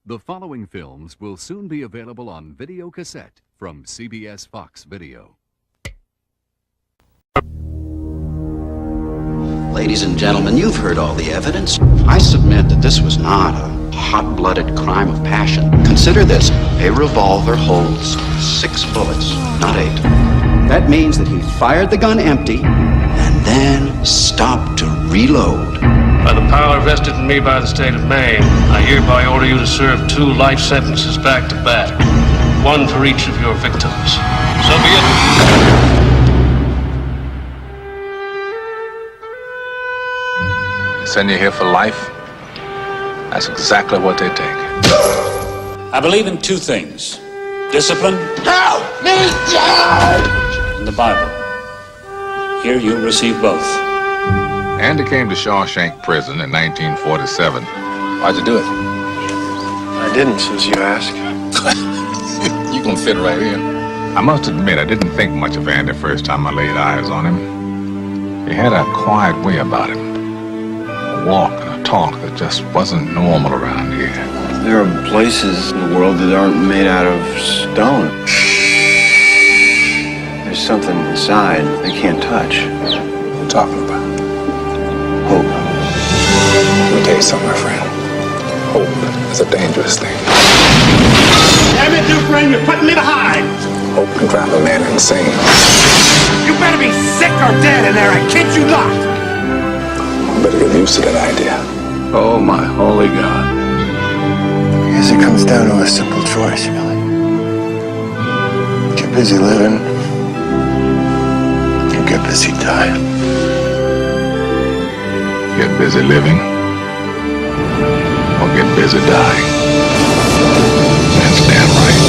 The following films will soon be available on video cassette from CBS Fox Video. Ladies and gentlemen, you've heard all the evidence. I submit that this was not a hot-blooded crime of passion. Consider this. A revolver holds 6 bullets, not 8. That means that he fired the gun empty and then stopped to reload. By the power vested in me by the state of Maine, I hereby order you to serve 2 life sentences back to back. 1 for each of your victims. So be it. Send you here for life? That's exactly what they take. I believe in 2 things. Discipline. Help me, Dad! And the Bible. Here you'll receive both. Andy came to Shawshank Prison in 1947. Why'd you do it? I didn't, since you asked. You can fit right in. I must admit, I didn't think much of Andy first time I laid eyes on him. He had a quiet way about him. A walk and a talk that just wasn't normal around here. There are places in the world that aren't made out of stone. There's something inside they can't touch. What are you talking about? Hope. Let me tell you something, my friend. Hope is a dangerous thing. Damn it, Dufresne, you're putting me behind! Hope can drive a man insane. You better be sick or dead in there, I kid you not! Better get used to that idea. Oh, my holy God. I guess it comes down to a simple choice, really. Get busy living, or get busy dying. Get busy living, or get busy dying. That's damn right.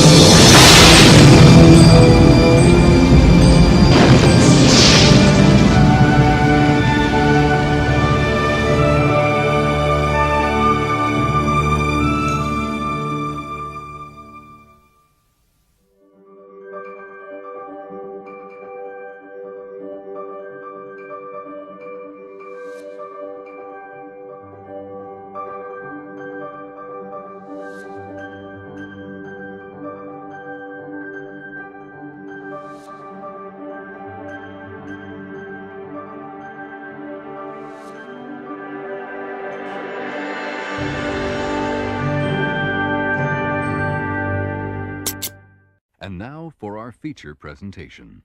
And now for our feature presentation.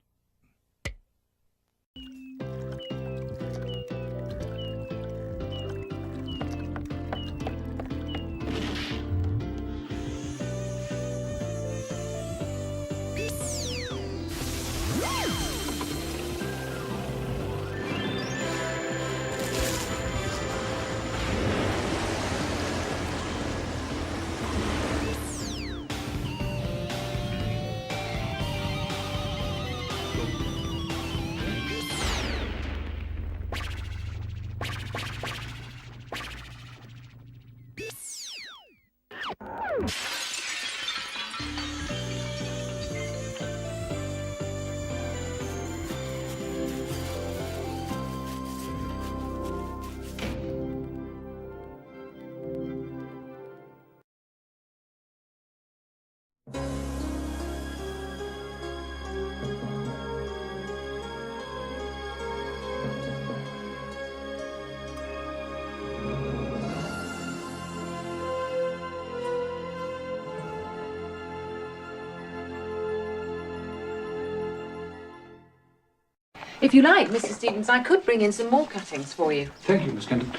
If you like, Mr. Stevens, I could bring in some more cuttings for you. Thank you, Miss Kenton.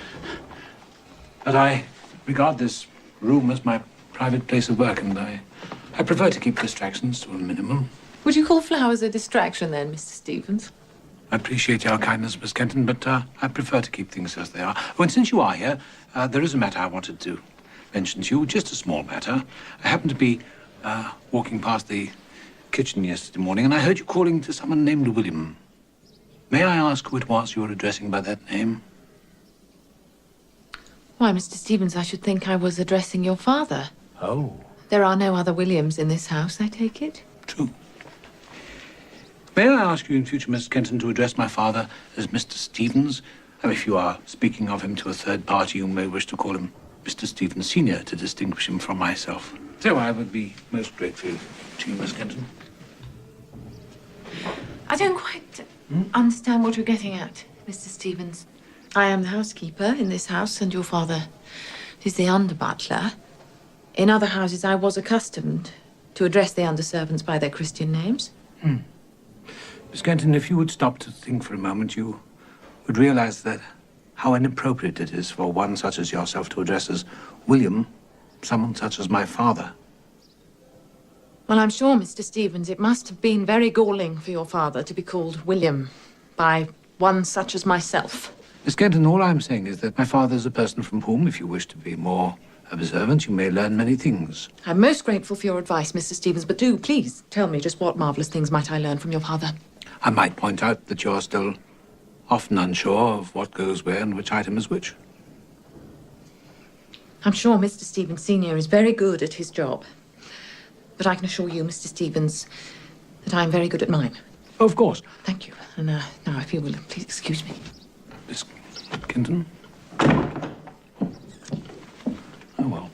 But I regard this room as my private place of work, and I prefer to keep distractions to a minimum. Would you call flowers a distraction then, Mr. Stevens? I appreciate your kindness, Miss Kenton, but I prefer to keep things as they are. Oh, and since you are here, there is a matter I wanted to mention to you, just a small matter. I happened to be walking past the kitchen yesterday morning, and I heard you calling to someone named William. May I ask who it was you were addressing by that name? Why, Mr. Stevens, I should think I was addressing your father. Oh. There are no other Williams in this house, I take it? True. May I ask you in future, Miss Kenton, to address my father as Mr. Stevens, And if you are speaking of him to a third party, you may wish to call him Mr. Stevens Senior to distinguish him from myself. So I would be most grateful to you, Miss Kenton. I don't quite understand what you're getting at, Mr. Stevens. I am the housekeeper in this house, and your father is the under-butler. In other houses, I was accustomed to address the under-servants by their Christian names. Miss Kenton, if you would stop to think for a moment, you would realize that how inappropriate it is for one such as yourself to address as William someone such as my father. Well, I'm sure, Mr. Stevens, it must have been very galling for your father to be called William by one such as myself. Miss Kenton, all I'm saying is that my father is a person from whom, if you wish to be more observant, you may learn many things. I'm most grateful for your advice, Mr. Stevens, but do, please, tell me just what marvellous things might I learn from your father. I might point out that you're still often unsure of what goes where and which item is which. I'm sure Mr. Stevens Sr. is very good at his job. But I can assure you, Mr. Stevens, that I'm very good at mine. Oh, of course. Thank you. And now, if you will, please excuse me. Miss Kenton? Oh, well.